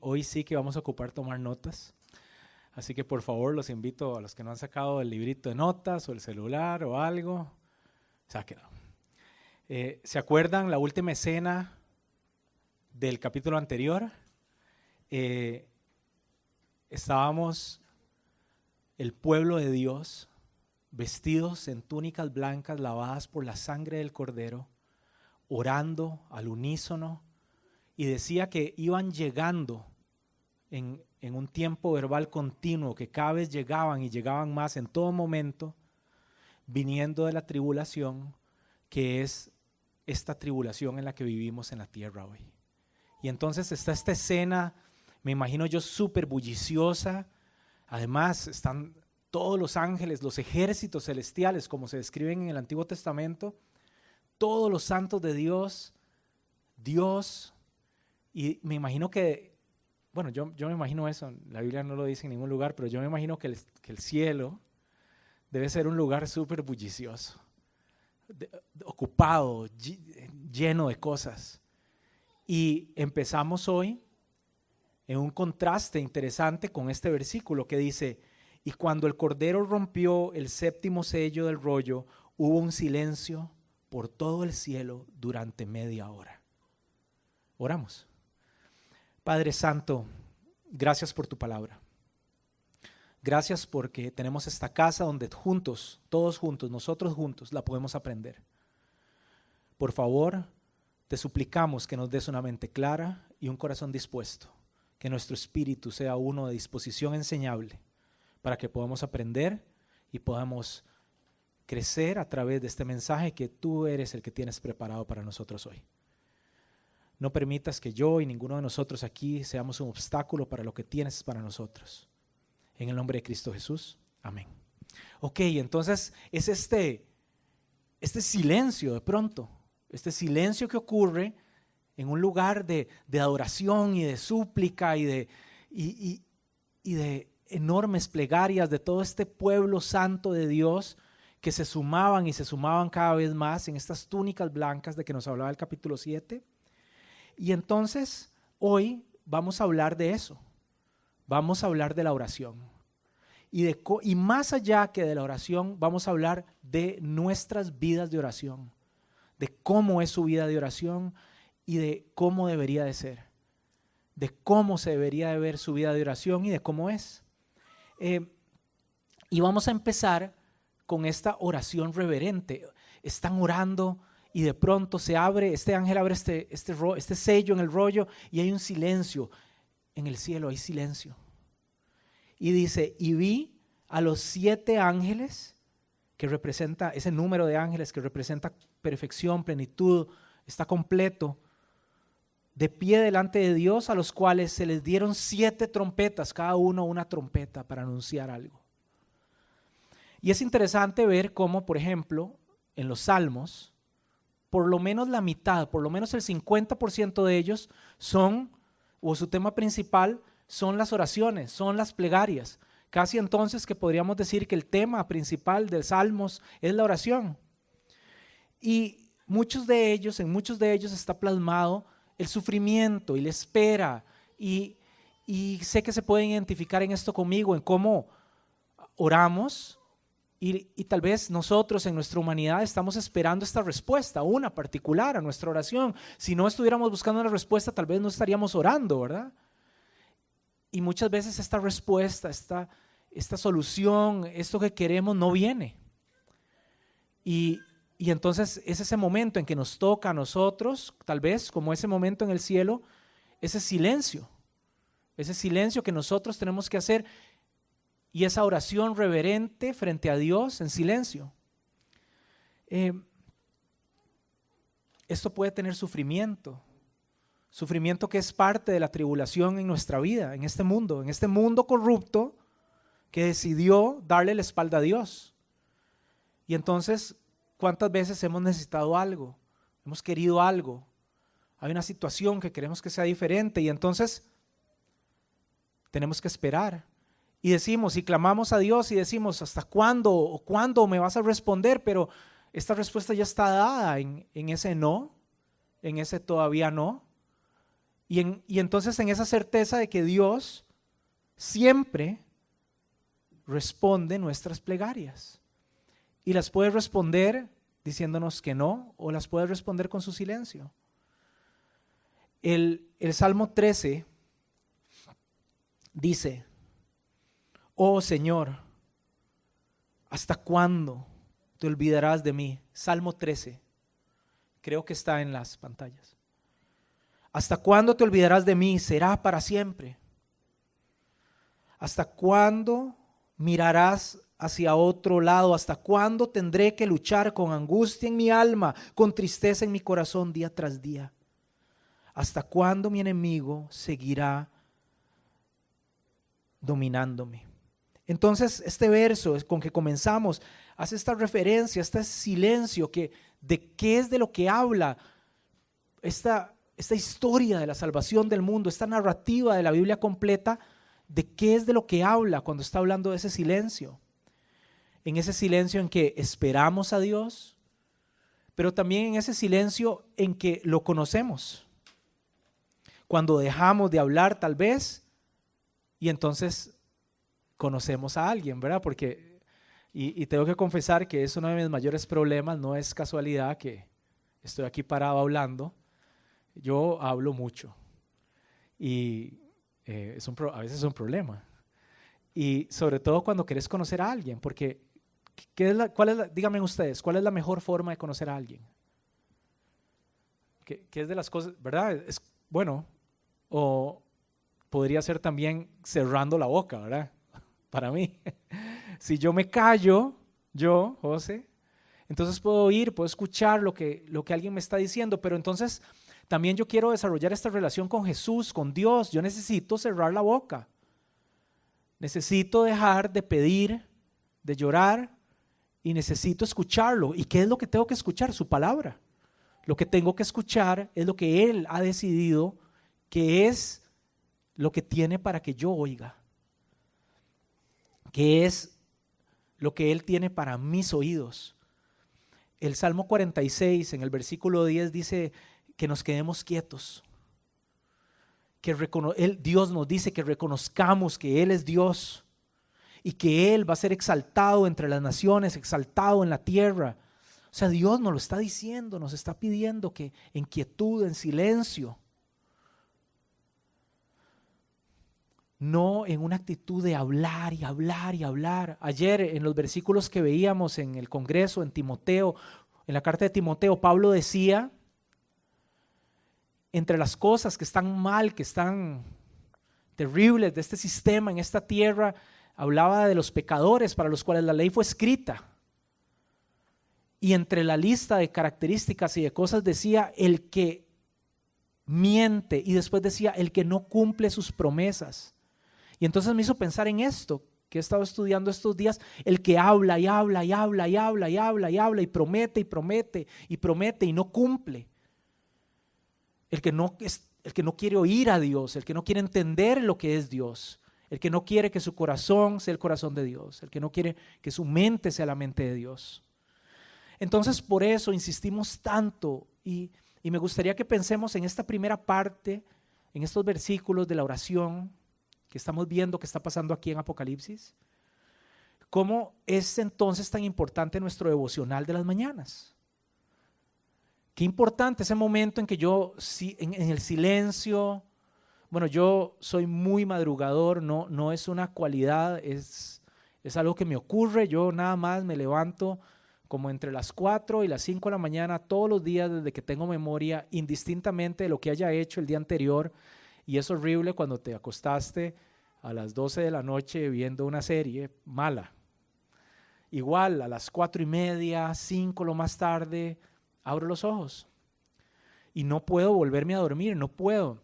hoy sí que vamos a ocupar tomar notas. Así que por favor los invito a los que no han sacado el librito de notas o el celular o algo, sáquenlo. ¿Se acuerdan la última escena del capítulo anterior? Estábamos el pueblo de Dios vestidos en túnicas blancas lavadas por la sangre del Cordero, orando al unísono, y decía que iban llegando en un tiempo verbal continuo, que cada vez llegaban y llegaban más en todo momento, viniendo de la tribulación, que es esta tribulación en la que vivimos en la tierra hoy. Y entonces está esta escena, me imagino yo, súper bulliciosa. Además están todos los ángeles, los ejércitos celestiales, como se describen en el Antiguo Testamento, todos los santos de Dios, y me imagino que, bueno, yo me imagino eso, la Biblia no lo dice en ningún lugar, pero yo me imagino que el cielo debe ser un lugar súper bullicioso, ocupado, lleno de cosas. Y empezamos hoy en un contraste interesante con este versículo que dice: y cuando el Cordero rompió el séptimo sello del rollo, hubo un silencio por todo el cielo durante media hora. Oramos. Padre Santo, gracias por tu palabra. Gracias porque tenemos esta casa donde juntos, todos juntos, nosotros juntos, la podemos aprender. Por favor, te suplicamos que nos des una mente clara y un corazón dispuesto, que nuestro espíritu sea uno de disposición enseñable, para que podamos aprender y podamos crecer a través de este mensaje que tú eres el que tienes preparado para nosotros hoy. No permitas que yo y ninguno de nosotros aquí seamos un obstáculo para lo que tienes para nosotros. En el nombre de Cristo Jesús, amén. Ok, entonces es este silencio de pronto, este silencio que ocurre en un lugar de adoración y de súplica y de enormes plegarias de todo este pueblo santo de Dios que se sumaban y se sumaban cada vez más en estas túnicas blancas de que nos hablaba el capítulo 7. Y entonces hoy vamos a hablar de eso, vamos a hablar de la oración. Y más allá que de la oración, vamos a hablar de nuestras vidas de oración, de cómo es su vida de oración y de cómo debería de ser, de cómo se debería de ver su vida de oración y de cómo es. Y vamos a empezar con esta oración reverente. Están orando y de pronto se abre, este ángel abre este sello en el rollo y hay un silencio. En el cielo hay silencio. Y dice: y vi a los 7 ángeles, que representa, ese número de ángeles que representa perfección, plenitud, está completo, de pie delante de Dios, a los cuales se les dieron 7 trompetas, cada uno una trompeta para anunciar algo. Y es interesante ver cómo, por ejemplo, en los Salmos, por lo menos la mitad, por lo menos el 50% de ellos son, o su tema principal, son las oraciones, son las plegarias. Casi entonces que podríamos decir que el tema principal de Salmos es la oración. Y en muchos de ellos está plasmado el sufrimiento y la espera, y sé que se pueden identificar en esto conmigo, en cómo oramos y tal vez nosotros en nuestra humanidad estamos esperando esta respuesta, una particular a nuestra oración. Si no estuviéramos buscando una respuesta, tal vez no estaríamos orando, ¿verdad? Y muchas veces esta respuesta, esta solución, esto que queremos no viene. Y entonces es ese momento en que nos toca a nosotros, tal vez como ese momento en el cielo, ese silencio que nosotros tenemos que hacer, y esa oración reverente frente a Dios en silencio. Esto puede tener sufrimiento que es parte de la tribulación en nuestra vida, en este mundo corrupto que decidió darle la espalda a Dios. Y entonces, ¿cuántas veces hemos necesitado algo? Hemos querido algo. Hay una situación que queremos que sea diferente y entonces tenemos que esperar. Y decimos y clamamos a Dios y decimos: ¿hasta cuándo? ¿O cuándo me vas a responder? Pero esta respuesta ya está dada en ese no, en ese todavía no. Y entonces en esa certeza de que Dios siempre responde nuestras plegarias. Y las puede responder diciéndonos que no, o las puede responder con su silencio. El Salmo 13 dice: oh Señor, ¿hasta cuándo te olvidarás de mí? Salmo 13, creo que está en las pantallas. ¿Hasta cuándo te olvidarás de mí? Será para siempre. ¿Hasta cuándo mirarás hacia otro lado? ¿Hasta cuándo tendré que luchar con angustia en mi alma, con tristeza en mi corazón día tras día? ¿Hasta cuándo mi enemigo seguirá dominándome? Entonces este verso con que comenzamos hace esta referencia, este silencio de qué es de lo que habla esta historia de la salvación del mundo, esta narrativa de la Biblia completa. ¿De qué es de lo que habla cuando está hablando de ese silencio? En ese silencio en que esperamos a Dios, pero también en ese silencio en que lo conocemos. Cuando dejamos de hablar tal vez, y entonces conocemos a alguien, ¿verdad? Porque, y tengo que confesar que es uno de mis mayores problemas. No es casualidad que estoy aquí parado hablando. Yo hablo mucho y a veces es un problema. Y sobre todo cuando querés conocer a alguien, porque díganme ustedes, ¿cuál es la mejor forma de conocer a alguien? ¿Qué es de las cosas, verdad? Es bueno, o podría ser también cerrando la boca, ¿verdad? Para mí. Si yo me callo, José, entonces puedo oír, puedo escuchar lo que alguien me está diciendo, pero entonces también yo quiero desarrollar esta relación con Jesús, con Dios. Yo necesito cerrar la boca. Necesito dejar de pedir, de llorar, y necesito escucharlo. ¿Y qué es lo que tengo que escuchar? Su palabra. Lo que tengo que escuchar es lo que Él ha decidido que es lo que tiene para que yo oiga. Que es lo que Él tiene para mis oídos. El Salmo 46 en el versículo 10 dice que nos quedemos quietos. Dios nos dice que reconozcamos que Él es Dios y que Él va a ser exaltado entre las naciones, exaltado en la tierra. O sea, Dios nos lo está diciendo, nos está pidiendo que en quietud, en silencio, no en una actitud de hablar y hablar y hablar. Ayer en los versículos que veíamos en el Congreso, en Timoteo, en la carta de Timoteo, Pablo decía, entre las cosas que están mal, que están terribles de este sistema en esta tierra, hablaba de los pecadores para los cuales la ley fue escrita. Y entre la lista de características y de cosas decía el que miente, y después decía el que no cumple sus promesas. Y entonces me hizo pensar en esto que he estado estudiando estos días, el que habla y habla y habla y habla y habla y habla y promete y promete y promete y no cumple. El que no quiere oír a Dios, el que no quiere entender lo que es Dios, el que no quiere que su corazón sea el corazón de Dios, el que no quiere que su mente sea la mente de Dios. Entonces por eso insistimos tanto y me gustaría que pensemos en esta primera parte, en estos versículos de la oración que estamos viendo que está pasando aquí en Apocalipsis. ¿Cómo es entonces tan importante nuestro devocional de las mañanas? Qué importante ese momento en que yo, en el silencio, bueno, yo soy muy madrugador, no es una cualidad, es algo que me ocurre. Yo nada más me levanto como entre las 4 y las 5 de la mañana todos los días desde que tengo memoria, indistintamente de lo que haya hecho el día anterior. Y es horrible cuando te acostaste a las 12 de la noche viendo una serie mala. Igual a las 4:30, 5 lo más tarde, abro los ojos y no puedo volverme a dormir, no puedo.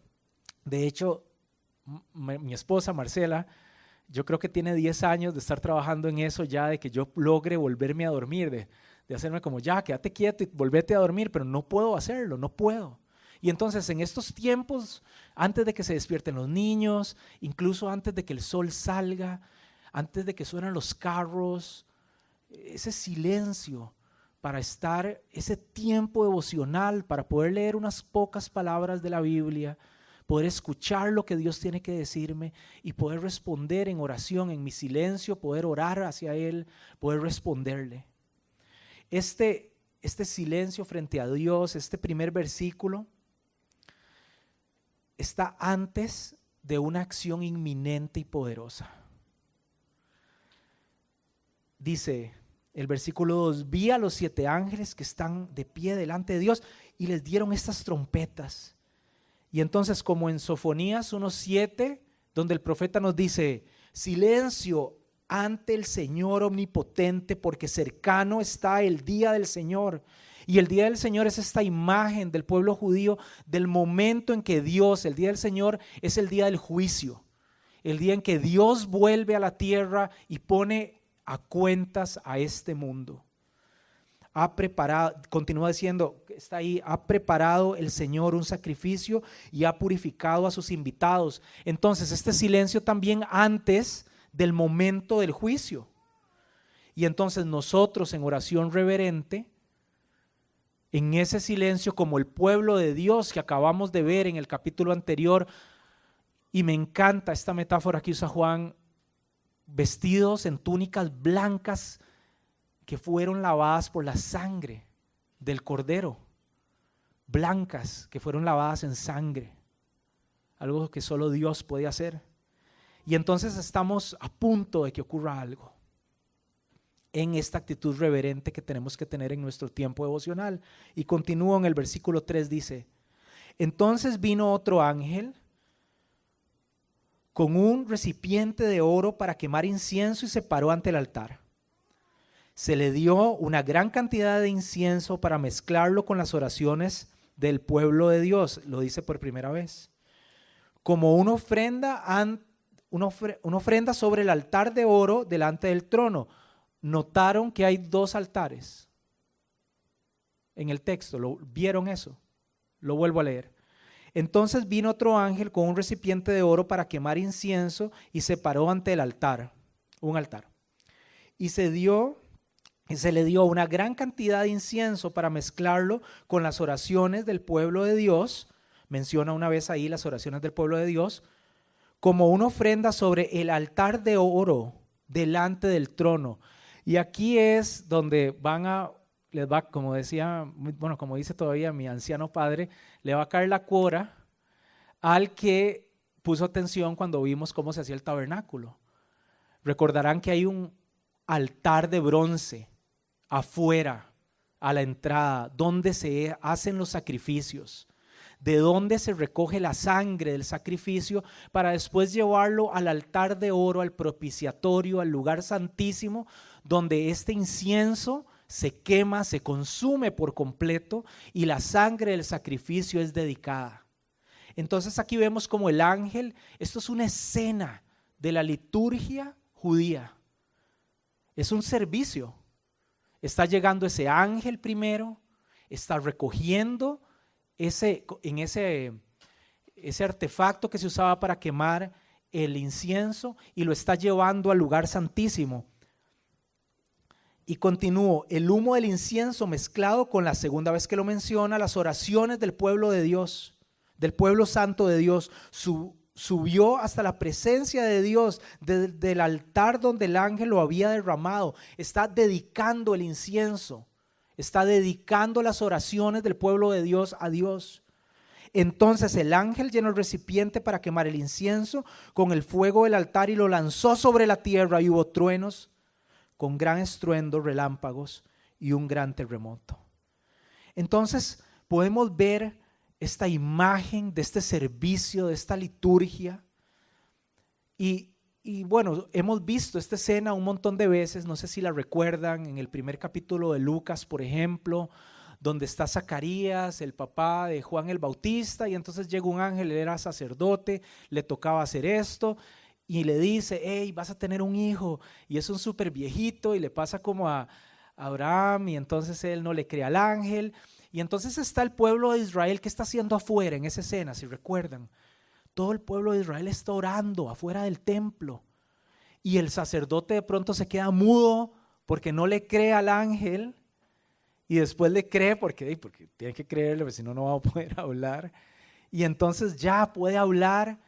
De hecho, mi esposa Marcela, yo creo que tiene 10 años de estar trabajando en eso ya, de que yo logre volverme a dormir, de hacerme como ya, quédate quieto y volvete a dormir, pero no puedo hacerlo, no puedo. Y entonces en estos tiempos, antes de que se despierten los niños, incluso antes de que el sol salga, antes de que suenen los carros, ese silencio para estar, ese tiempo devocional, para poder leer unas pocas palabras de la Biblia, poder escuchar lo que Dios tiene que decirme y poder responder en oración, en mi silencio, poder orar hacia Él, poder responderle. Este silencio frente a Dios, este primer versículo, está antes de una acción inminente y poderosa. Dice el versículo 2, vi a los 7 ángeles que están de pie delante de Dios y les dieron estas trompetas. Y entonces, como en Sofonías 1:7, donde el profeta nos dice, silencio ante el Señor omnipotente, porque cercano está el día del Señor. Y el día del Señor es esta imagen del pueblo judío del momento en que Dios, el día del Señor es el día del juicio, el día en que Dios vuelve a la tierra y pone a cuentas a este mundo. Ha preparado, continúa diciendo, está ahí, ha preparado el Señor un sacrificio y ha purificado a sus invitados. Entonces, este silencio también antes del momento del juicio. Y entonces nosotros en oración reverente, en ese silencio, como el pueblo de Dios que acabamos de ver en el capítulo anterior, y me encanta esta metáfora que usa Juan, vestidos en túnicas blancas que fueron lavadas por la sangre del Cordero, blancas que fueron lavadas en sangre, algo que solo Dios puede hacer. Y entonces estamos a punto de que ocurra algo en esta actitud reverente que tenemos que tener en nuestro tiempo devocional. Y continúo en el versículo 3, dice, entonces vino otro ángel con un recipiente de oro para quemar incienso y se paró ante el altar. Se le dio una gran cantidad de incienso para mezclarlo con las oraciones del pueblo de Dios, lo dice por primera vez, como una ofrenda sobre el altar de oro delante del trono. Notaron que hay 2 altares en el texto, ¿vieron eso? Lo vuelvo a leer. Entonces vino otro ángel con un recipiente de oro para quemar incienso y se paró ante el altar, un altar. Y se le dio una gran cantidad de incienso para mezclarlo con las oraciones del pueblo de Dios. Menciona una vez ahí las oraciones del pueblo de Dios, como una ofrenda sobre el altar de oro delante del trono. Y aquí es donde les va, como decía, bueno, como dice todavía mi anciano padre, le va a caer la cuora al que puso atención cuando vimos cómo se hacía el tabernáculo. Recordarán que hay un altar de bronce afuera, a la entrada, donde se hacen los sacrificios, de donde se recoge la sangre del sacrificio para después llevarlo al altar de oro, al propiciatorio, al lugar santísimo, donde este incienso se quema, se consume por completo y la sangre del sacrificio es dedicada. Entonces aquí vemos como el ángel, esto es una escena de la liturgia judía, es un servicio. Está llegando ese ángel primero, está recogiendo ese artefacto que se usaba para quemar el incienso y lo está llevando al lugar santísimo. Y continúo, el humo del incienso mezclado con la segunda vez que lo menciona, las oraciones del pueblo de Dios, del pueblo santo de Dios, subió hasta la presencia de Dios desde el altar donde el ángel lo había derramado. Está dedicando el incienso, está dedicando las oraciones del pueblo de Dios a Dios. Entonces el ángel llenó el recipiente para quemar el incienso con el fuego del altar y lo lanzó sobre la tierra, y hubo truenos con gran estruendo, relámpagos y un gran terremoto. Entonces podemos ver esta imagen de este servicio, de esta liturgia. Y bueno, hemos visto esta escena un montón de veces, no sé si la recuerdan, en el primer capítulo de Lucas, por ejemplo, donde está Zacarías, el papá de Juan el Bautista, y entonces llega un ángel, él era sacerdote, le tocaba hacer esto, y le dice, hey, vas a tener un hijo, y es un súper viejito, y le pasa como a Abraham, y entonces él no le cree al ángel. Y entonces está el pueblo de Israel que está haciendo afuera en esa escena, si recuerdan. Todo el pueblo de Israel está orando afuera del templo. Y el sacerdote de pronto se queda mudo porque no le cree al ángel. Y después le cree porque tiene que creerle, porque si no, no va a poder hablar. y entonces ya puede hablar.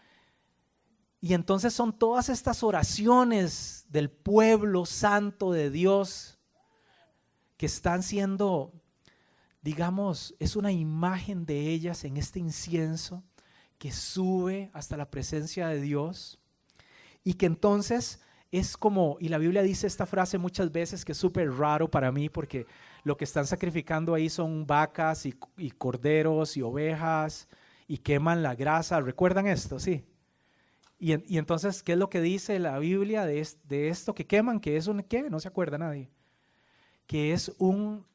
Y entonces son todas estas oraciones del pueblo santo de Dios que están siendo, digamos, es una imagen de ellas en este incienso que sube hasta la presencia de Dios, y que entonces es como, y la Biblia dice esta frase muchas veces que es súper raro para mí, porque lo que están sacrificando ahí son vacas y corderos y ovejas, y queman la grasa. ¿Recuerdan esto? Sí. Y entonces, ¿qué es lo que dice la Biblia de esto que queman? Que es un, ¿qué? No se acuerda nadie. Que es un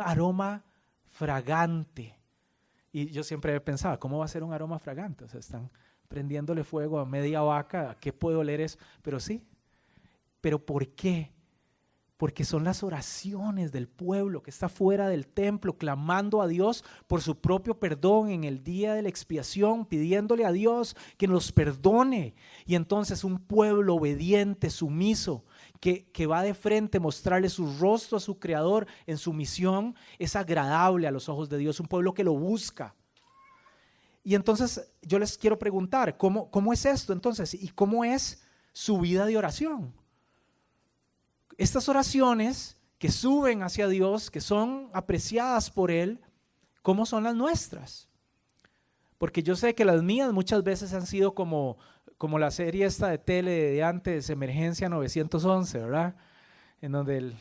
aroma fragante. Y yo siempre he pensado, ¿cómo va a ser un aroma fragante? O sea, están prendiéndole fuego a media vaca, ¿a qué puede oler eso? Pero sí. ¿Pero por qué? Porque son las oraciones del pueblo que está fuera del templo, clamando a Dios por su propio perdón en el día de la expiación, pidiéndole a Dios que nos perdone. Y entonces un pueblo obediente, sumiso, que va de frente, mostrarle su rostro a su Creador en su misión, es agradable a los ojos de Dios, un pueblo que lo busca. Y entonces yo les quiero preguntar, ¿cómo es esto entonces? ¿Y cómo es su vida de oración? Estas oraciones que suben hacia Dios, que son apreciadas por Él, ¿cómo son las nuestras? Porque yo sé que las mías muchas veces han sido como la serie esta de tele de antes, Emergencia 911, ¿verdad? En donde,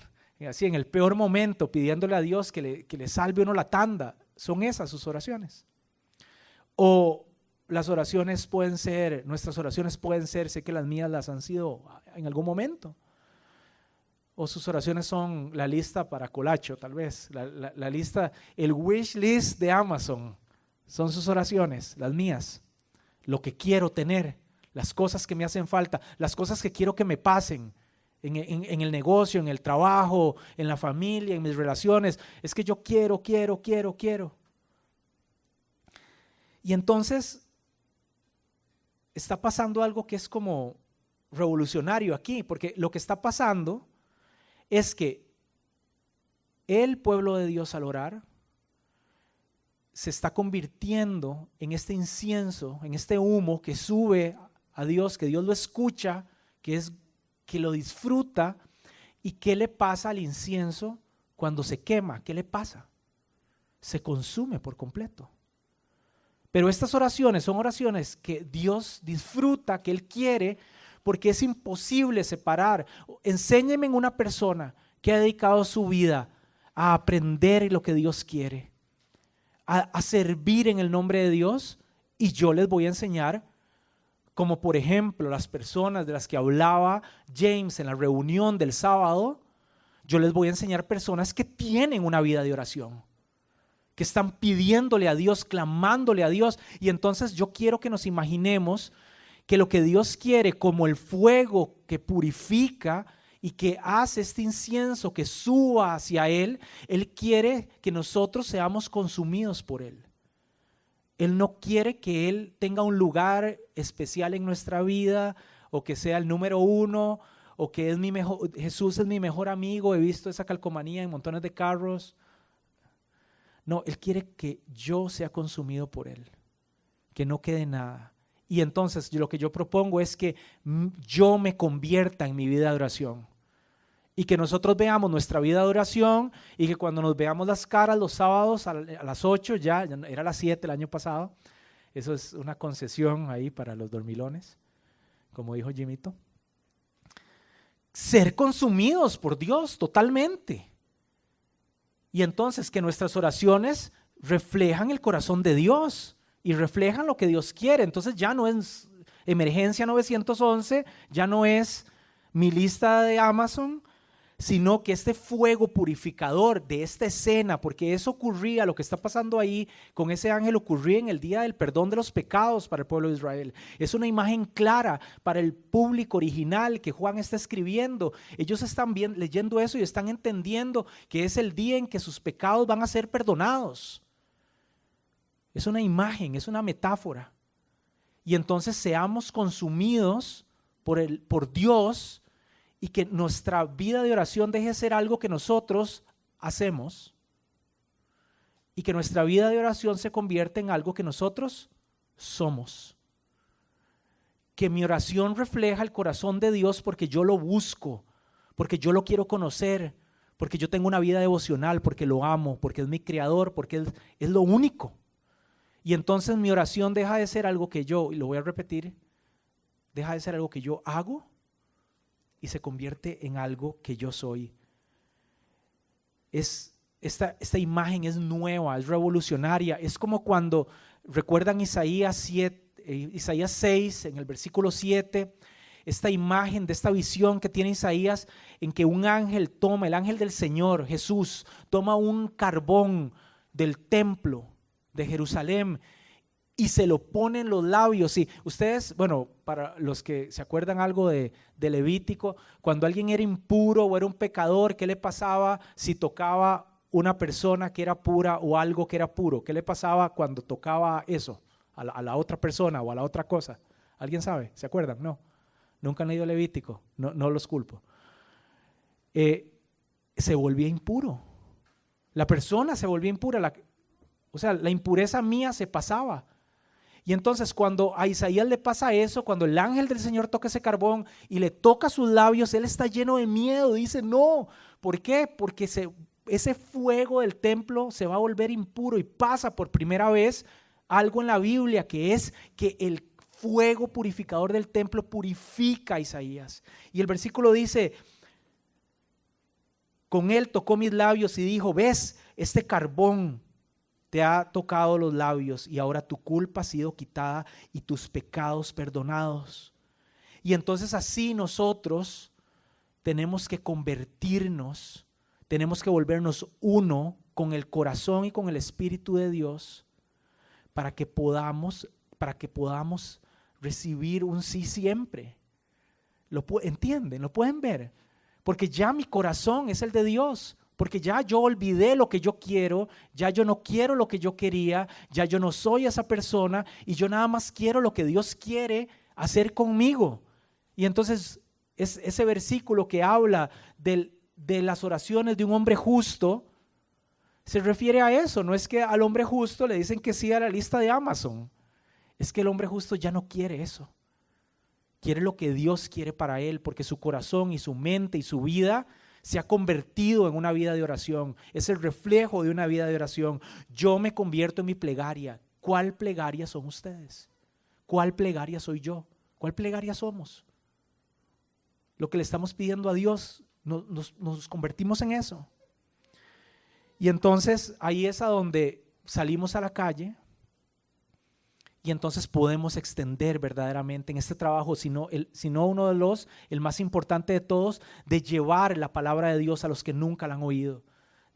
así en el peor momento, pidiéndole a Dios que le salve uno la tanda. Son esas sus oraciones. O las oraciones pueden ser, nuestras oraciones pueden ser, sé que las mías las han sido en algún momento. O sus oraciones son la lista para colacho, tal vez, la lista, el wish list de Amazon, son sus oraciones, las mías, lo que quiero tener, las cosas que me hacen falta, las cosas que quiero que me pasen en el negocio, en el trabajo, en la familia, en mis relaciones. Es que yo quiero. Y entonces está pasando algo que es como revolucionario aquí, porque lo que está pasando es que el pueblo de Dios al orar se está convirtiendo en este incienso, en este humo que sube a Dios, que Dios lo escucha, que lo disfruta. ¿Y qué le pasa al incienso cuando se quema? ¿Qué le pasa? Se consume por completo. Pero estas oraciones son oraciones que Dios disfruta, que Él quiere, porque es imposible separar. Enséñeme en una persona que ha dedicado su vida a aprender lo que Dios quiere, a servir en el nombre de Dios, y yo les voy a enseñar, como por ejemplo las personas de las que hablaba James en la reunión del sábado. Yo les voy a enseñar personas que tienen una vida de oración, que están pidiéndole a Dios, clamándole a Dios. Y entonces yo quiero que nos imaginemos que lo que Dios quiere, como el fuego que purifica y que hace este incienso que suba hacia Él, Él quiere que nosotros seamos consumidos por Él. Él no quiere que Él tenga un lugar especial en nuestra vida, o que sea el número uno, o que Jesús es mi mejor amigo, he visto esa calcomanía en montones de carros. No, Él quiere que yo sea consumido por Él, que no quede nada. Y entonces lo que yo propongo es que yo me convierta en mi vida de oración, y que nosotros veamos nuestra vida de oración, y que cuando nos veamos las caras los sábados a las 8, ya era las 7 el año pasado, eso es una concesión ahí para los dormilones, como dijo Jimito, ser consumidos por Dios totalmente. Y entonces que nuestras oraciones reflejan el corazón de Dios y reflejan lo que Dios quiere. Entonces ya no es Emergencia 911, ya no es mi lista de Amazon, sino que este fuego purificador de esta escena, porque eso ocurría, lo que está pasando ahí con ese ángel ocurría en el día del perdón de los pecados para el pueblo de Israel. Es una imagen clara para el público original que Juan está escribiendo. Ellos están leyendo eso y están entendiendo que es el día en que sus pecados van a ser perdonados. Es una imagen, es una metáfora. Y entonces seamos consumidos por Dios, y que nuestra vida de oración deje de ser algo que nosotros hacemos, y que nuestra vida de oración se convierta en algo que nosotros somos. Que mi oración refleja el corazón de Dios porque yo lo busco, porque yo lo quiero conocer, porque yo tengo una vida devocional, porque lo amo, porque es mi creador, porque es lo único. Y entonces mi oración deja de ser algo que yo, y lo voy a repetir, deja de ser algo que yo hago y se convierte en algo que yo soy. Esta imagen es nueva, es revolucionaria. Es como cuando, ¿recuerdan Isaías 6 en el versículo 7? Esta imagen de esta visión que tiene Isaías en que un ángel toma, el ángel del Señor, Jesús, toma un carbón del templo de Jerusalén y se lo pone en los labios. Y ustedes, bueno, para los que se acuerdan algo de Levítico, cuando alguien era impuro o era un pecador, ¿qué le pasaba si tocaba una persona que era pura o algo que era puro? ¿Qué le pasaba cuando tocaba eso a la otra persona o a la otra cosa? ¿Alguien sabe? ¿Se acuerdan? No. Nunca han leído Levítico, no los culpo. Se volvía impuro. La persona se volvía impura. La impureza mía se pasaba. Y entonces cuando a Isaías le pasa eso, cuando el ángel del Señor toca ese carbón y le toca sus labios, él está lleno de miedo. Dice, no. ¿Por qué? Porque ese fuego del templo se va a volver impuro. Y pasa por primera vez algo en la Biblia, que es que el fuego purificador del templo purifica a Isaías. Y el versículo dice, con él tocó mis labios y dijo, ves, este carbón te ha tocado los labios y ahora tu culpa ha sido quitada y tus pecados perdonados. Y entonces así nosotros tenemos que convertirnos, tenemos que volvernos uno con el corazón y con el Espíritu de Dios para que podamos recibir un sí siempre. ¿Entienden? ¿Lo pueden ver? Porque ya mi corazón es el de Dios, porque ya yo olvidé lo que yo quiero, ya yo no quiero lo que yo quería, ya yo no soy esa persona y yo nada más quiero lo que Dios quiere hacer conmigo. Y entonces ese versículo que habla de las oraciones de un hombre justo se refiere a eso. No es que al hombre justo le dicen que sí a la lista de Amazon. Es que el hombre justo ya no quiere eso. Quiere lo que Dios quiere para él, porque su corazón y su mente y su vida se ha convertido en una vida de oración. Es el reflejo de una vida de oración. Yo me convierto en mi plegaria. ¿Cuál plegaria son ustedes? ¿Cuál plegaria soy yo? ¿Cuál plegaria somos? Lo que le estamos pidiendo a Dios, nos convertimos en eso. Y entonces ahí es a donde salimos a la calle. Y entonces podemos extender verdaderamente en este trabajo, sino uno de el más importante de todos, de llevar la palabra de Dios a los que nunca la han oído,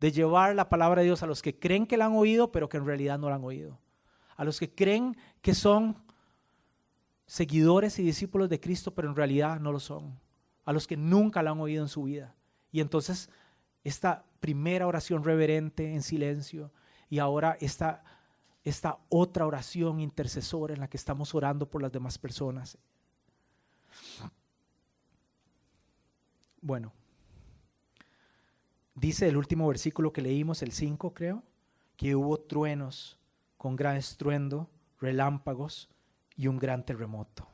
de llevar la palabra de Dios a los que creen que la han oído, pero que en realidad no la han oído, a los que creen que son seguidores y discípulos de Cristo, pero en realidad no lo son, a los que nunca la han oído en su vida. Y entonces esta primera oración reverente en silencio y ahora esta otra oración intercesora en la que estamos orando por las demás personas. Bueno, dice el último versículo que leímos, el 5 creo, que hubo truenos con gran estruendo, relámpagos y un gran terremoto.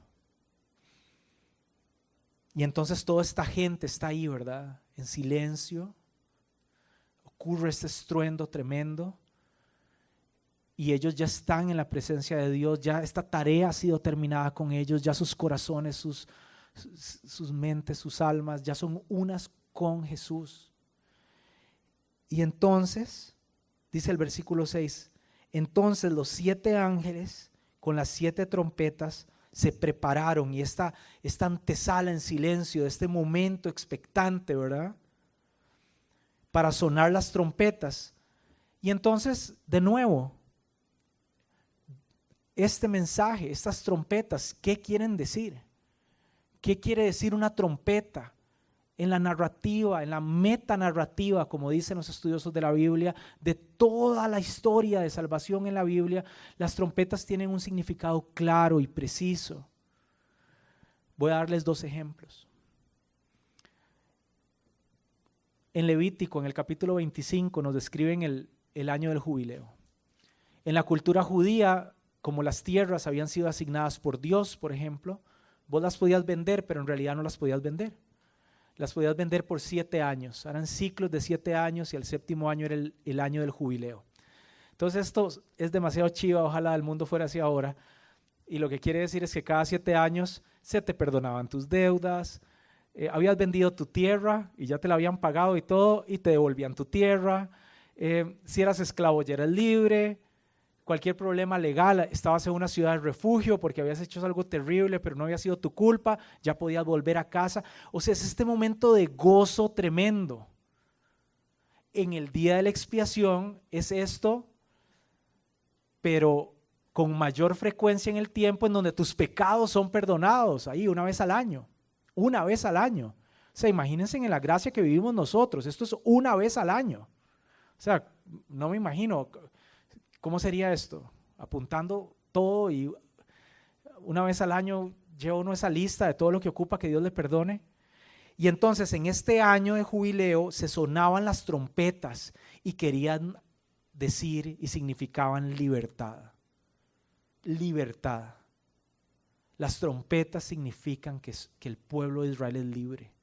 Y entonces toda esta gente está ahí, ¿verdad? En silencio, ocurre este estruendo tremendo. Y ellos ya están en la presencia de Dios, ya esta tarea ha sido terminada con ellos, ya sus corazones, sus mentes, sus almas, ya son unas con Jesús. Y entonces, dice el versículo 6, entonces los 7 ángeles con las 7 trompetas se prepararon y esta antesala en silencio, este momento expectante, ¿verdad? Para sonar las trompetas. Y entonces, de nuevo, este mensaje, estas trompetas, ¿qué quieren decir? ¿Qué quiere decir una trompeta? En la narrativa, en la metanarrativa, como dicen los estudiosos de la Biblia, de toda la historia de salvación en la Biblia, las trompetas tienen un significado claro y preciso. Voy a darles 2 ejemplos. En Levítico, en el capítulo 25, nos describen el año del jubileo. En la cultura judía, como las tierras habían sido asignadas por Dios, por ejemplo, vos las podías vender, pero en realidad no las podías vender. Las podías vender por 7 años. Eran ciclos de 7 años y el 7º año era el año del jubileo. Entonces esto es demasiado chiva, ojalá el mundo fuera así ahora. Y lo que quiere decir es que cada 7 años se te perdonaban tus deudas, habías vendido tu tierra y ya te la habían pagado y todo, y te devolvían tu tierra. Si eras esclavo ya eras libre. Cualquier problema legal, estabas en una ciudad de refugio porque habías hecho algo terrible, pero no había sido tu culpa, ya podías volver a casa. O sea, es este momento de gozo tremendo. En el día de la expiación es esto, pero con mayor frecuencia en el tiempo, en donde tus pecados son perdonados, ahí una vez al año. O sea, imagínense en la gracia que vivimos nosotros, esto es una vez al año. O sea, no me imagino. ¿Cómo sería esto? Apuntando todo y una vez al año lleva uno esa lista de todo lo que ocupa que Dios le perdone. Y entonces en este año de jubileo se sonaban las trompetas y querían decir y significaban libertad. Libertad. Las trompetas significan que el pueblo de Israel es libre.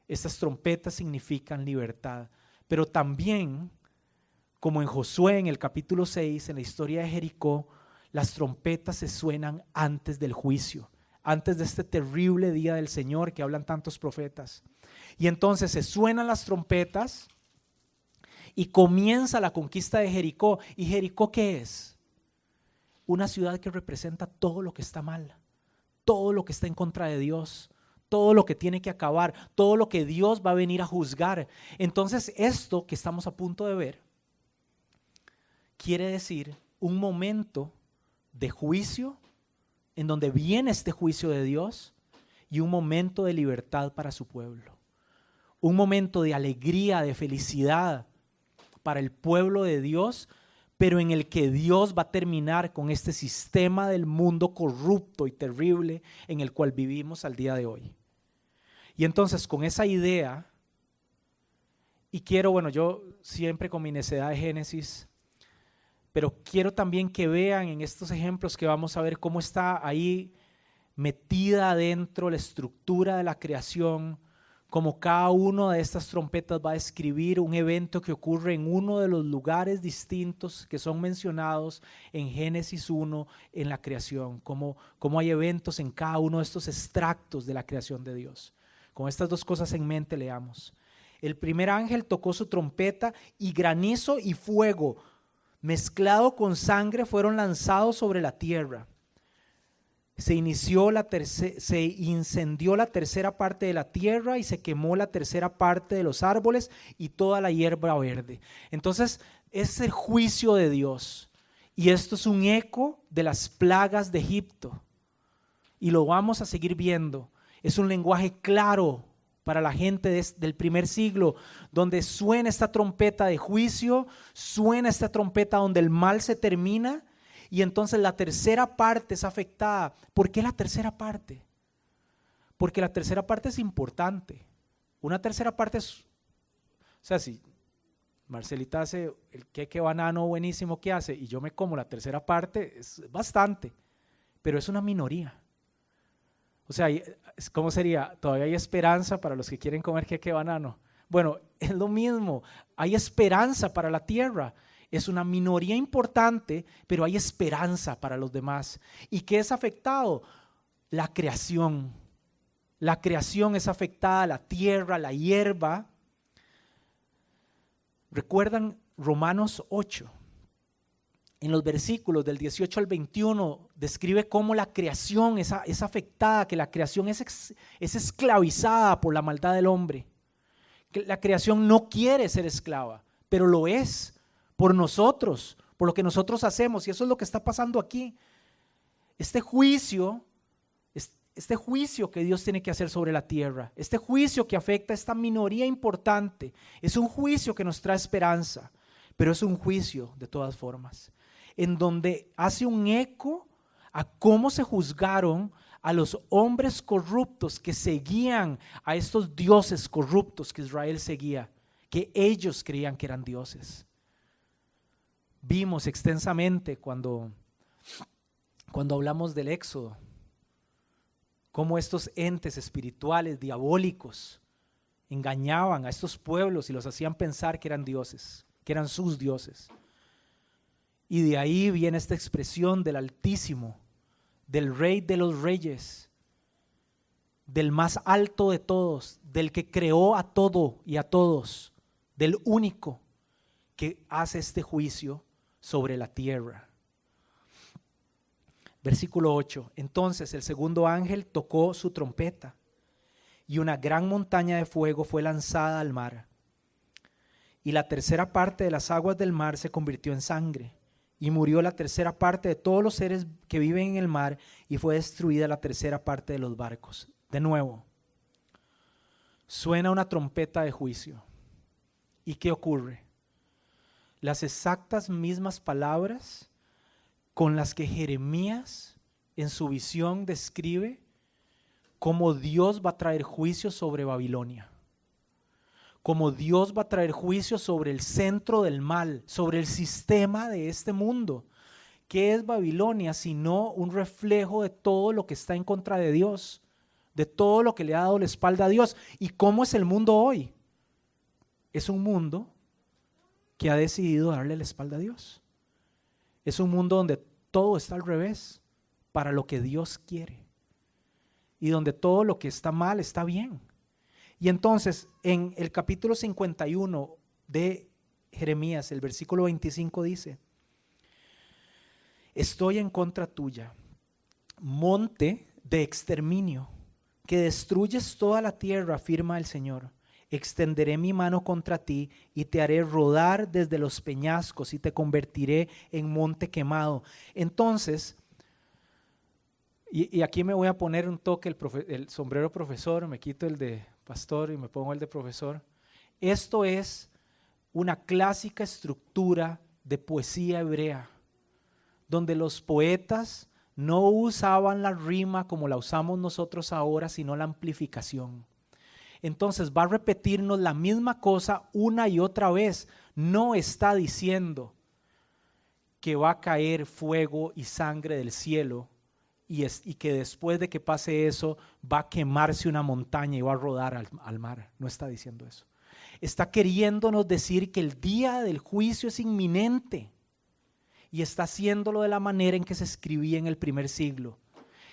Estas trompetas significan libertad, pero también, como en Josué en el capítulo 6, en la historia de Jericó, las trompetas se suenan antes del juicio, antes de este terrible día del Señor que hablan tantos profetas. Y entonces se suenan las trompetas y comienza la conquista de Jericó. ¿Y Jericó qué es? Una ciudad que representa todo lo que está mal, todo lo que está en contra de Dios, todo lo que tiene que acabar, todo lo que Dios va a venir a juzgar. Entonces esto que estamos a punto de ver quiere decir un momento de juicio, en donde viene este juicio de Dios, y un momento de libertad para su pueblo. Un momento de alegría, de felicidad para el pueblo de Dios, pero en el que Dios va a terminar con este sistema del mundo corrupto y terrible en el cual vivimos al día de hoy. Y entonces con esa idea, y quiero, yo siempre con mi necedad de Génesis, pero quiero también que vean en estos ejemplos que vamos a ver cómo está ahí metida adentro la estructura de la creación, como cada una de estas trompetas va a describir un evento que ocurre en uno de los lugares distintos que son mencionados en Génesis 1 en la creación, como hay eventos en cada uno de estos extractos de la creación de Dios. Con estas dos cosas en mente leamos. El primer ángel tocó su trompeta y granizo y fuego mezclado con sangre fueron lanzados sobre la tierra. Se incendió la tercera parte de la tierra y se quemó la tercera parte de los árboles y toda la hierba verde. Entonces es el juicio de Dios, y esto es un eco de las plagas de Egipto, y lo vamos a seguir viendo. Es un lenguaje claro para la gente del primer siglo, donde suena esta trompeta de juicio, suena esta trompeta donde el mal se termina, y entonces la tercera parte es afectada. ¿Por qué la tercera parte? Porque la tercera parte es importante. Una tercera parte es, o sea, si Marcelita hace el queque banano buenísimo que hace y yo me como la tercera parte, es bastante, pero es una minoría. O sea, ¿cómo sería? Todavía hay esperanza para los que quieren comer queque banano. Bueno, es lo mismo, hay esperanza para la tierra. Es una minoría importante, pero hay esperanza para los demás. ¿Y qué es afectado? La creación. La creación es afectada, la tierra, la hierba. ¿Recuerdan Romanos 8? En los versículos del 18 al 21 describe cómo la creación es afectada, que la creación es esclavizada por la maldad del hombre. Que la creación no quiere ser esclava, pero lo es por nosotros, por lo que nosotros hacemos, y eso es lo que está pasando aquí. Este juicio que Dios tiene que hacer sobre la tierra, este juicio que afecta a esta minoría importante, es un juicio que nos trae esperanza, pero es un juicio de todas formas, en donde hace un eco a cómo se juzgaron a los hombres corruptos que seguían a estos dioses corruptos que Israel seguía, que ellos creían que eran dioses. Vimos extensamente cuando cuando hablamos del Éxodo, cómo estos entes espirituales, diabólicos, engañaban a estos pueblos y los hacían pensar que eran dioses, que eran sus dioses. Y de ahí viene esta expresión del Altísimo, del Rey de los Reyes, del más alto de todos, del que creó a todo y a todos, del único que hace este juicio sobre la tierra. Versículo 8. Entonces el segundo ángel tocó su trompeta y una gran montaña de fuego fue lanzada al mar. Y la tercera parte de las aguas del mar se convirtió en sangre. Y murió la tercera parte de todos los seres que viven en el mar y fue destruida la tercera parte de los barcos. De nuevo, suena una trompeta de juicio. ¿Y qué ocurre? Las exactas mismas palabras con las que Jeremías en su visión describe cómo Dios va a traer juicio sobre Babilonia. Como Dios va a traer juicio sobre el centro del mal, sobre el sistema de este mundo. ¿Qué es Babilonia sino un reflejo de todo lo que está en contra de Dios? De todo lo que le ha dado la espalda a Dios. ¿Y cómo es el mundo hoy? Es un mundo que ha decidido darle la espalda a Dios. Es un mundo donde todo está al revés para lo que Dios quiere. Y donde todo lo que está mal está bien. Y entonces en el capítulo 51 de Jeremías, el versículo 25 dice: estoy en contra tuya, monte de exterminio, que destruyes toda la tierra, afirma el Señor. Extenderé mi mano contra ti y te haré rodar desde los peñascos y te convertiré en monte quemado. Entonces, y aquí me voy a poner un toque el sombrero profesor, me quito el de pastor y me pongo el de profesor. Esto es una clásica estructura de poesía hebrea, donde los poetas no usaban la rima como la usamos nosotros ahora, sino la amplificación. Entonces va a repetirnos la misma cosa una y otra vez. No está diciendo que va a caer fuego y sangre del cielo y que después de que pase eso va a quemarse una montaña y va a rodar al mar. No está diciendo eso. Está queriéndonos decir que el día del juicio es inminente y está haciéndolo de la manera en que se escribía en el primer siglo.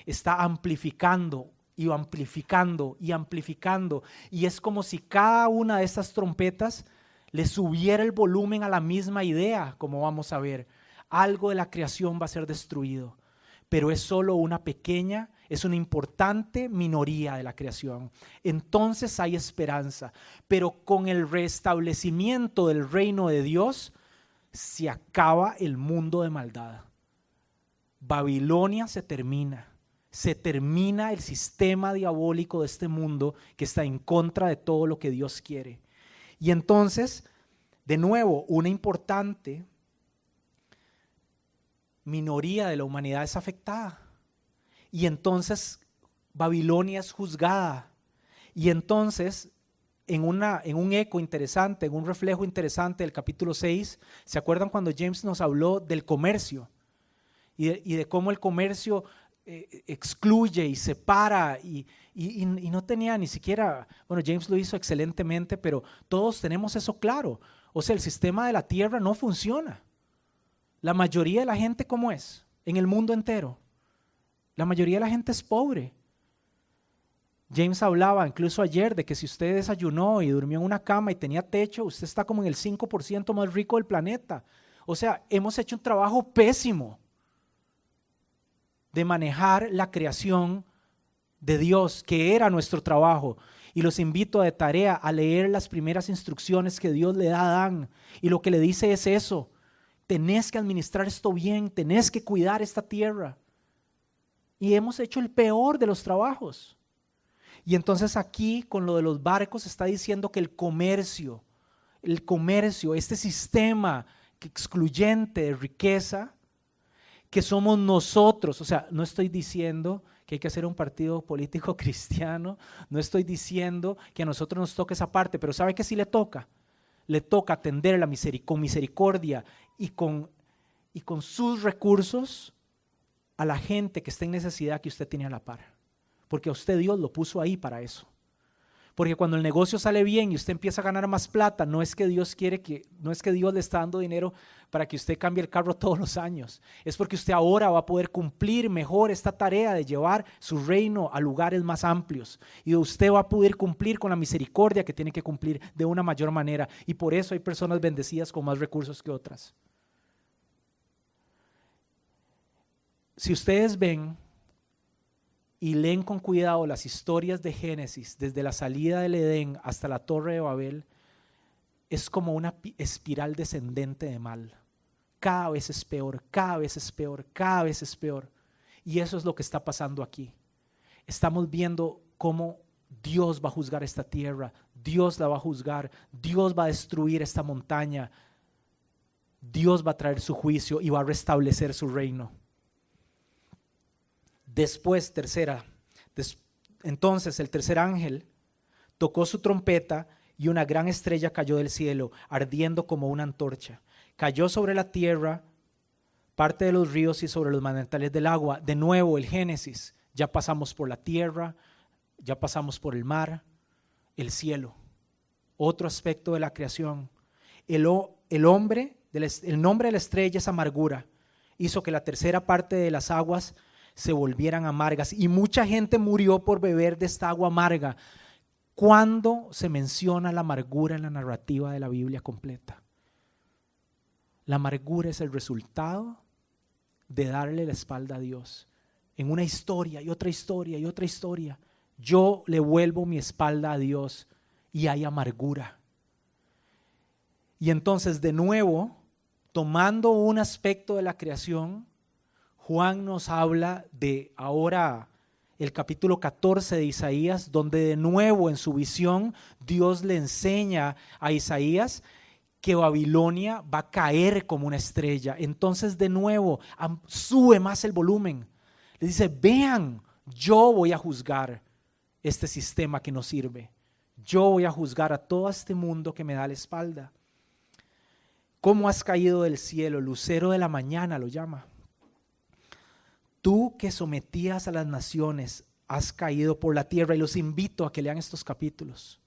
Está amplificando y amplificando y amplificando, y es como si cada una de estas trompetas le subiera el volumen a la misma idea, como vamos a ver. Algo de la creación va a ser destruido, pero es solo una pequeña, es una importante minoría de la creación. Entonces hay esperanza, pero con el restablecimiento del reino de Dios se acaba el mundo de maldad. Babilonia se termina el sistema diabólico de este mundo que está en contra de todo lo que Dios quiere. Y entonces, de nuevo, una importante minoría de la humanidad es afectada. Y entonces Babilonia es juzgada. Y entonces, en un eco interesante, en un reflejo interesante del capítulo 6, ¿se acuerdan cuando James nos habló del comercio? Y de cómo el comercio excluye y separa y no tenía ni siquiera, bueno, James lo hizo excelentemente, pero todos tenemos eso claro. O sea, el sistema de la tierra no funciona. La mayoría de la gente, ¿cómo es? En el mundo entero. La mayoría de la gente es pobre. James hablaba incluso ayer de que si usted desayunó y durmió en una cama y tenía techo, usted está como en el 5% más rico del planeta. O sea, hemos hecho un trabajo pésimo de manejar la creación de Dios, que era nuestro trabajo. Y los invito de tarea a leer las primeras instrucciones que Dios le da a Adán. Y lo que le dice es eso: tenés que administrar esto bien, tenés que cuidar esta tierra. Y hemos hecho el peor de los trabajos. Y entonces aquí con lo de los barcos está diciendo que el comercio, este sistema excluyente de riqueza, que somos nosotros. O sea, no estoy diciendo que hay que hacer un partido político cristiano, no estoy diciendo que a nosotros nos toque esa parte, pero ¿sabe qué sí le toca? Le toca atender con misericordia y con sus recursos a la gente que está en necesidad que usted tiene a la par. Porque a usted Dios lo puso ahí para eso. Porque cuando el negocio sale bien y usted empieza a ganar más plata, no es que Dios le está dando dinero para que usted cambie el carro todos los años. Es porque usted ahora va a poder cumplir mejor esta tarea de llevar su reino a lugares más amplios. Y usted va a poder cumplir con la misericordia que tiene que cumplir de una mayor manera. Y por eso hay personas bendecidas con más recursos que otras. Si ustedes ven y leen con cuidado las historias de Génesis, desde la salida del Edén hasta la Torre de Babel, es como una espiral descendente de mal. Cada vez es peor, cada vez es peor, cada vez es peor. Y eso es lo que está pasando aquí. Estamos viendo cómo Dios va a juzgar esta tierra, Dios la va a juzgar, Dios va a destruir esta montaña, Dios va a traer su juicio y va a restablecer su reino. Después, entonces el tercer ángel tocó su trompeta y una gran estrella cayó del cielo, ardiendo como una antorcha. Cayó sobre la tierra, parte de los ríos y sobre los manantiales del agua. De nuevo el Génesis, ya pasamos por la tierra, ya pasamos por el mar, el cielo. Otro aspecto de la creación. El nombre de la estrella es amargura. Hizo que la tercera parte de las aguas se volvieran amargas y mucha gente murió por beber de esta agua amarga. ¿Cuándo se menciona la amargura en la narrativa de la Biblia completa? La amargura es el resultado de darle la espalda a Dios. En una historia y otra historia y otra historia, yo le vuelvo mi espalda a Dios y hay amargura. Y entonces de nuevo, tomando un aspecto de la creación, Juan nos habla de ahora el capítulo 14 de Isaías, donde de nuevo en su visión Dios le enseña a Isaías que Babilonia va a caer como una estrella. Entonces de nuevo sube más el volumen. Le dice, vean, yo voy a juzgar este sistema que no sirve. Yo voy a juzgar a todo este mundo que me da la espalda. ¿Cómo has caído del cielo? Lucero de la mañana lo llama. Tú que sometías a las naciones, has caído por la tierra. Y los invito a que lean estos capítulos.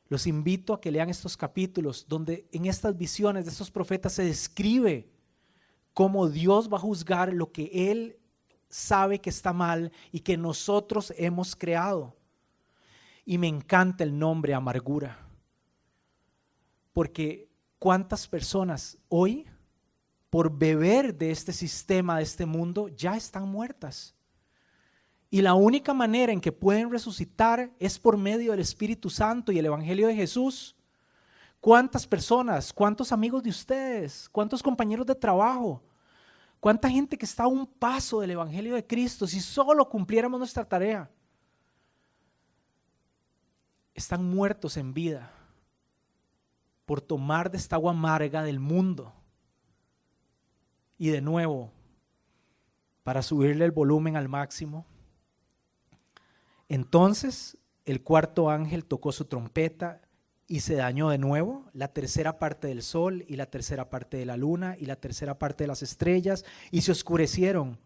Los invito a que lean estos capítulos donde en estas visiones de estos profetas se describe cómo Dios va a juzgar lo que Él sabe que está mal y que nosotros hemos creado. Y me encanta el nombre amargura. Porque ¿cuántas personas hoy, por beber de este sistema, de este mundo, ya están muertas? Y la única manera en que pueden resucitar es por medio del Espíritu Santo y el Evangelio de Jesús. ¿Cuántas personas, cuántos amigos de ustedes, cuántos compañeros de trabajo, cuánta gente que está a un paso del Evangelio de Cristo, si solo cumpliéramos nuestra tarea, están muertos en vida por tomar de esta agua amarga del mundo? Y de nuevo, para subirle el volumen al máximo, entonces el cuarto ángel tocó su trompeta y se dañó de nuevo la tercera parte del sol y la tercera parte de la luna y la tercera parte de las estrellas, y se oscurecieron.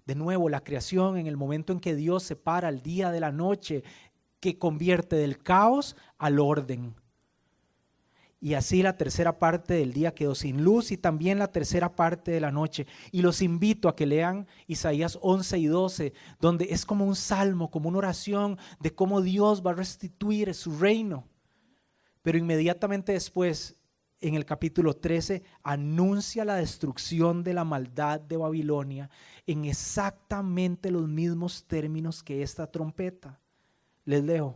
De nuevo la creación, en el momento en que Dios separa el día de la noche, que convierte del caos al orden. Y así la tercera parte del día quedó sin luz y también la tercera parte de la noche. Y los invito a que lean Isaías 11 y 12, donde es como un salmo, como una oración de cómo Dios va a restituir su reino. Pero inmediatamente después, en el capítulo 13, anuncia la destrucción de la maldad de Babilonia en exactamente los mismos términos que esta trompeta. Les leo.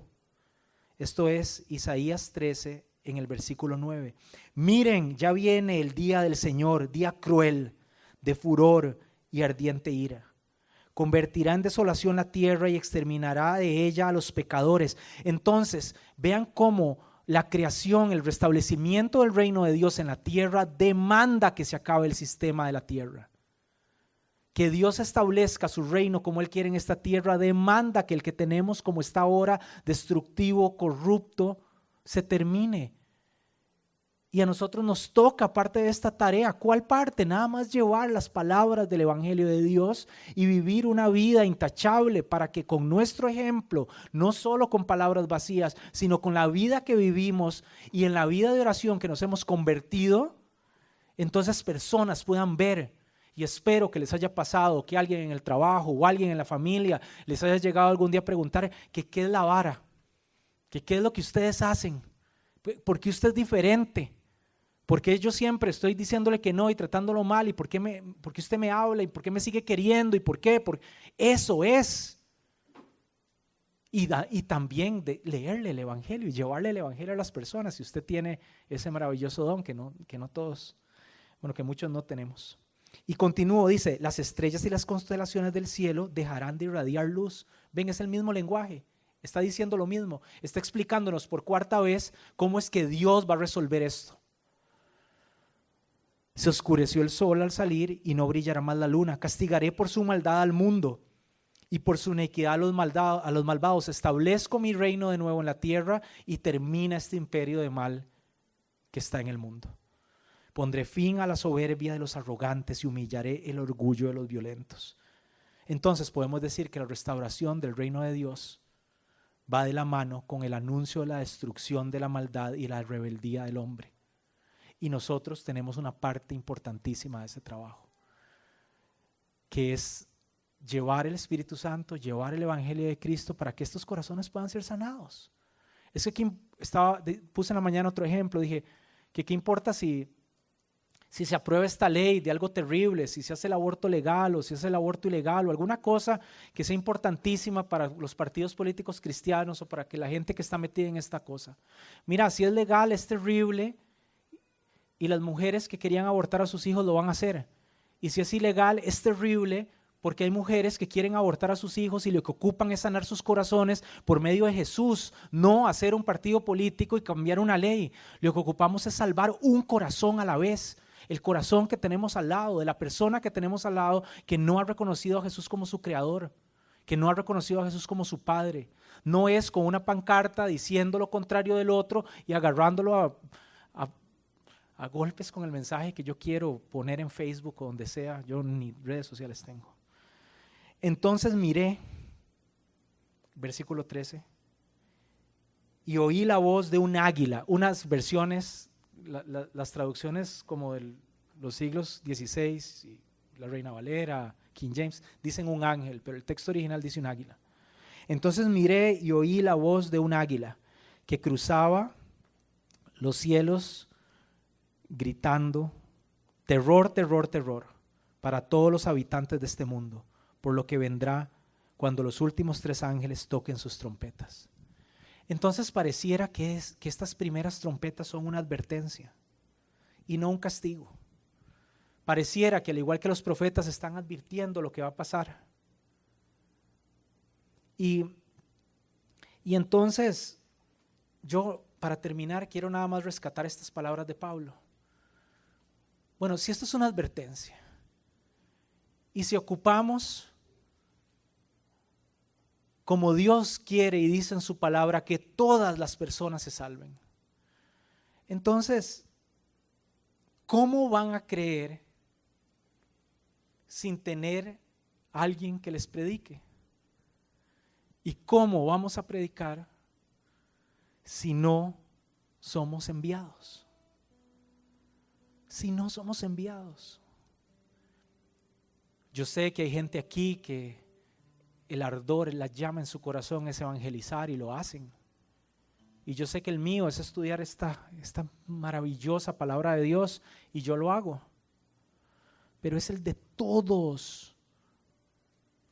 Esto es Isaías 13, en el versículo 9. Miren, ya viene el día del Señor, día cruel, de furor y ardiente ira. Convertirá en desolación la tierra y exterminará de ella a los pecadores. Entonces, vean cómo la creación, el restablecimiento del reino de Dios en la tierra demanda que se acabe el sistema de la tierra. Que Dios establezca su reino como Él quiere en esta tierra demanda que el que tenemos como está ahora, destructivo, corrupto, se termine Y a nosotros nos toca parte de esta tarea. ¿Cuál parte? Nada más llevar las palabras del Evangelio de Dios y vivir una vida intachable para que con nuestro ejemplo, no solo con palabras vacías, sino con la vida que vivimos y en la vida de oración que nos hemos convertido, entonces personas puedan ver. Y espero que les haya pasado, que alguien en el trabajo o alguien en la familia les haya llegado algún día a preguntar que qué es la vara, que qué es lo que ustedes hacen, porque usted es diferente. Porque yo siempre estoy diciéndole que no y tratándolo mal, y por qué usted me habla, y por qué me sigue queriendo, y por qué, porque eso es. Y también de leerle el Evangelio y llevarle el Evangelio a las personas, si usted tiene ese maravilloso don que no todos, bueno, que muchos no tenemos. Y continúo, dice, las estrellas y las constelaciones del cielo dejarán de irradiar luz. Ven, es el mismo lenguaje, está diciendo lo mismo, está explicándonos por cuarta vez cómo es que Dios va a resolver esto. Se oscureció el sol al salir y no brillará más la luna. Castigaré por su maldad al mundo y por su iniquidad a los malvados. Establezco mi reino de nuevo en la tierra y termina este imperio de mal que está en el mundo. Pondré fin a la soberbia de los arrogantes y humillaré el orgullo de los violentos. Entonces podemos decir que la restauración del reino de Dios va de la mano con el anuncio de la destrucción de la maldad y la rebeldía del hombre. Y nosotros tenemos una parte importantísima de ese trabajo, que es llevar el Espíritu Santo, llevar el Evangelio de Cristo para que estos corazones puedan ser sanados. Es que aquí puse en la mañana otro ejemplo, dije que qué importa si se aprueba esta ley de algo terrible, si se hace el aborto legal o si se hace el aborto ilegal o alguna cosa que sea importantísima para los partidos políticos cristianos o para que la gente que está metida en esta cosa. Mira, si es legal, es terrible. Y las mujeres que querían abortar a sus hijos lo van a hacer. Y si es ilegal, es terrible porque hay mujeres que quieren abortar a sus hijos y lo que ocupan es sanar sus corazones por medio de Jesús, no hacer un partido político y cambiar una ley. Lo que ocupamos es salvar un corazón a la vez. El corazón que tenemos al lado, de la persona que tenemos al lado que no ha reconocido a Jesús como su creador, que no ha reconocido a Jesús como su padre. No es con una pancarta diciendo lo contrario del otro y agarrándolo a golpes con el mensaje que yo quiero poner en Facebook o donde sea. Yo ni redes sociales tengo. Entonces miré, versículo 13, y oí la voz de un águila. Unas versiones, las traducciones como de los siglos XVI, y la Reina Valera, King James, dicen un ángel, pero el texto original dice un águila. Entonces miré y oí la voz de un águila que cruzaba los cielos gritando: terror, terror, terror para todos los habitantes de este mundo, por lo que vendrá cuando los últimos 3 ángeles toquen sus trompetas. Entonces pareciera que estas primeras trompetas son una advertencia y no un castigo. Pareciera que al igual que los profetas están advirtiendo lo que va a pasar. Y entonces yo, para terminar, quiero nada más rescatar estas palabras de Pablo. Bueno, si esto es una advertencia y si ocupamos como Dios quiere y dice en su palabra que todas las personas se salven, entonces, ¿cómo van a creer sin tener alguien que les predique? ¿Y cómo vamos a predicar si no somos enviados? Si no somos enviados. Yo sé que hay gente aquí que el ardor, la llama en su corazón es evangelizar y lo hacen. Y yo sé que el mío es estudiar esta maravillosa palabra de Dios y yo lo hago. Pero es el de todos.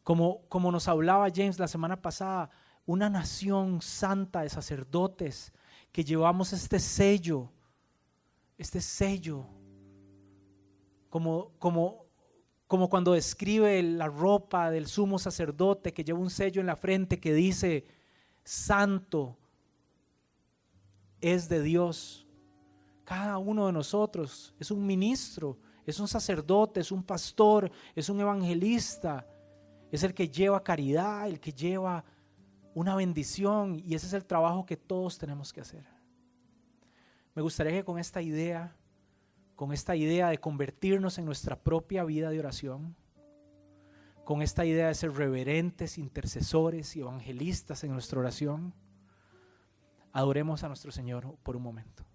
Como nos hablaba James la semana pasada, una nación santa de sacerdotes que llevamos este sello, como cuando describe la ropa del sumo sacerdote que lleva un sello en la frente que dice: santo es de Dios. Cada uno de nosotros es un ministro, es un sacerdote, es un pastor, es un evangelista, es el que lleva caridad, el que lleva una bendición, y ese es el trabajo que todos tenemos que hacer. me gustaría que con esta idea de convertirnos en nuestra propia vida de oración, con esta idea de ser reverentes, intercesores y evangelistas en nuestra oración, adoremos a nuestro Señor por un momento.